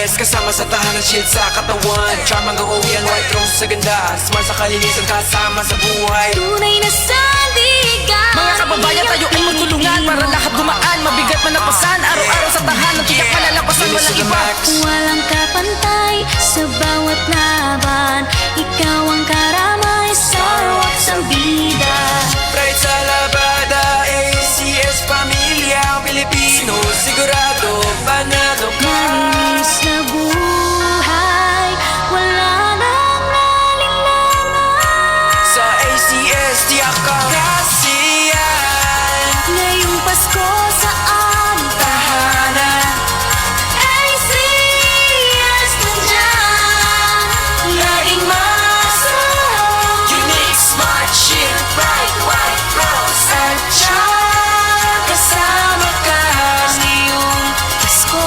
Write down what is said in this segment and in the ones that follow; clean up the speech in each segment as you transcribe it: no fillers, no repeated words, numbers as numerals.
ACS kasama sa tahanan, shield sa katawan. Charm hanggang uwi ang white rose sa ganda. Smart sa kalinisan kasama sa buhay. Tunay na sandigan. Mga kababayan, tayo ay magtulungan para lahat dumaan. Mabigat man napasan, araw-araw sa tahanan. Tiyak malalampasan, walang iba. Walang kapantay sa bawat laban. Ikaw ang karamay sa ruwak sa bida. Pride sa labada, ACS pamilya Pilipino. Sigurado, panalo ka. Malinis na buhay, wala nang alinlangan. Sa ACS, tiyak ka kasiyan. Ngayong Pasko sa aming Tahanan, ACS nandyan. laging masarap. Unique, smart, shield, bright, white, rose. At siya, kasama ka ngayong Pasko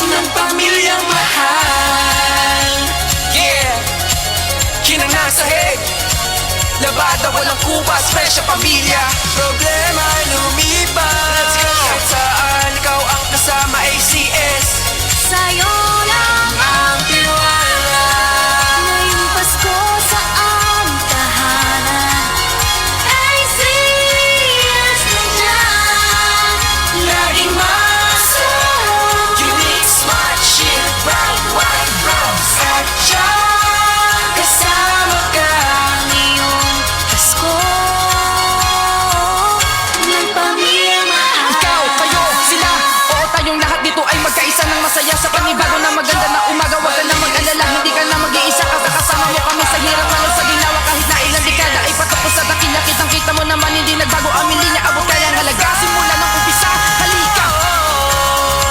ng pamilyang mahal. Yeah! Kinang nasa head, labada walang kupas, fresh sa pamilya. Problema lumipas. Kahit saan, ikaw ang kasama. ACS, sa'yo lang. ang tiwala. Ngayong Pasko sa aming tahanan, ACS nandyan. Laging masarap. Unique, smart, shield, bright, white, rose. At siya, kasama ka Ngayong Pasko ng pamilyang mahal. Ikaw, kayo, sila, oo tayong lahat dito ay magkaisa ng masaya sa panibago na maganda na umaga. Huwag ka na mag-alala, hindi ka na mag-iisa. Kasama mo kami sa hirap lalo sa ginawa. Kahit na ilang dekada ay patapos sa dakila. Kitang-kita mo naman hindi nagbago ang linya. Abot kaya ang halaga simula ng umpisa. Halika!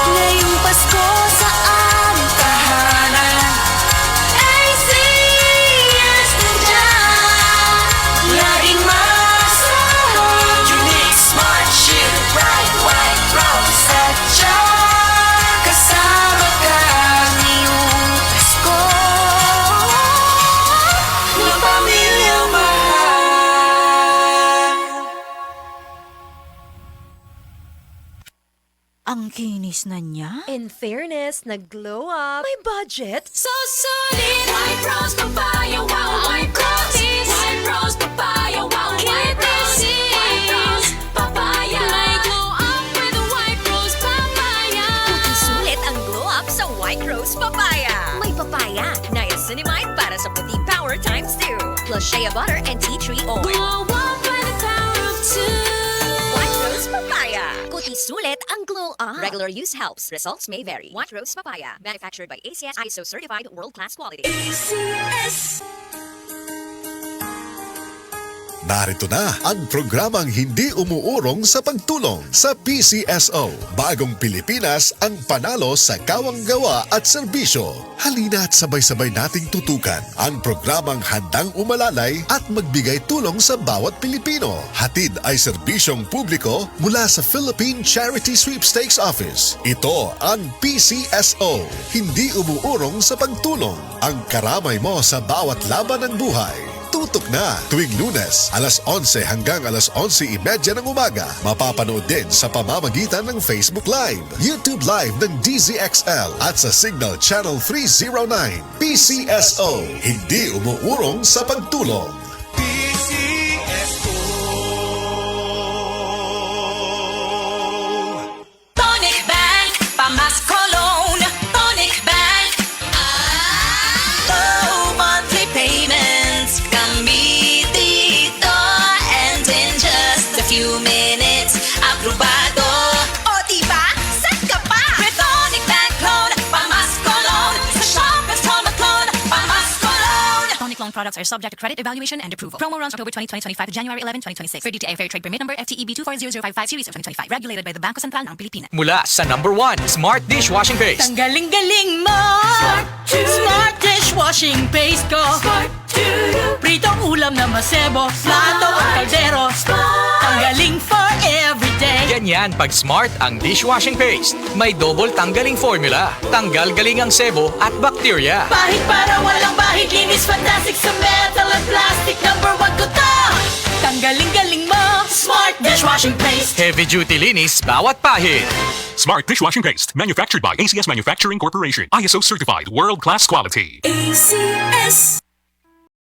Ngayong Pasko sa aming tahanan. ACS nandyan. Laging masarap. Unique, smart, shield, bright, white, rose. At siya, kasama ka ngayong Pasko ng pamilyang mahal. Ang kinis na niya. In fairness, nag-glow up. May budget. So solid, white rose papaya, wow, white roses. White rose papaya, wow, white roses. White rose papaya. May glow up with a white rose papaya. Sulit ang glow up sa White Rose Papaya. May papaya, niacinamide para sa puti power times 2. Plus shea butter and tea tree oil. Glow up with the power of two. White Rose Papaya. Kuti sulit ang glow up. Regular use helps. Results may vary. White Rose Papaya. Manufactured by ACS ISO certified world-class quality. ACS. Narito na ang programang hindi umuurong sa pagtulong sa PCSO. Bagong Pilipinas ang panalo sa kawang-gawa at serbisyo. Halina't sabay-sabay nating tutukan ang programang handang umalalay at magbigay tulong sa bawat Pilipino. Hatid ay serbisyong publiko mula sa Philippine Charity Sweepstakes Office. Ito ang PCSO. Hindi umuurong sa pagtulong. Ang karamay mo sa bawat laban ng buhay. Tutok na tuwing Lunes, alas 11 hanggang alas 11:30 ng umaga. Mapapanood din sa pamamagitan ng Facebook Live, YouTube Live ng DZXL at sa Signal Channel 309. PCSO, hindi umuurong sa pagtulong. Tonic Bank, Pamasko Loan. Tonic Bank. Low monthly payments. Kami dito. And in just a few minutes, aprobado. O diba? Set ka pa! With Tonic Bank Loan, Pamasko Loan. Sa shop installment loan, Pamasko Loan. Tonic loan products are subject to credit evaluation and approval. Promo runs October 2025 to January 11, 2026. For DTI Fair Trade Permit Number FTEB 240055 Series of 2025. Regulated by the Bangko Sentral ng Pilipinas. Mula sa number 1, Smart Dishwashing Paste. Ang galing-galing mo! Smart dishwashing paste ko. Pritong ulam na masebo, plato at kaldero. Tanggaling for everyday. Ganyan pag Smart ang dishwashing paste. May double tanggaling formula. Tanggal galing ang sebo at bakterya. Bahid para walang bahid, linis fantastic sa metal at plastic. Number 1 ko to! Tanggaling-galing mo, Smart dishwashing dishwashing paste. Heavy duty linis bawat pahid. Smart dishwashing paste, manufactured by ACS Manufacturing Corporation. ISO certified, world-class quality. ACS.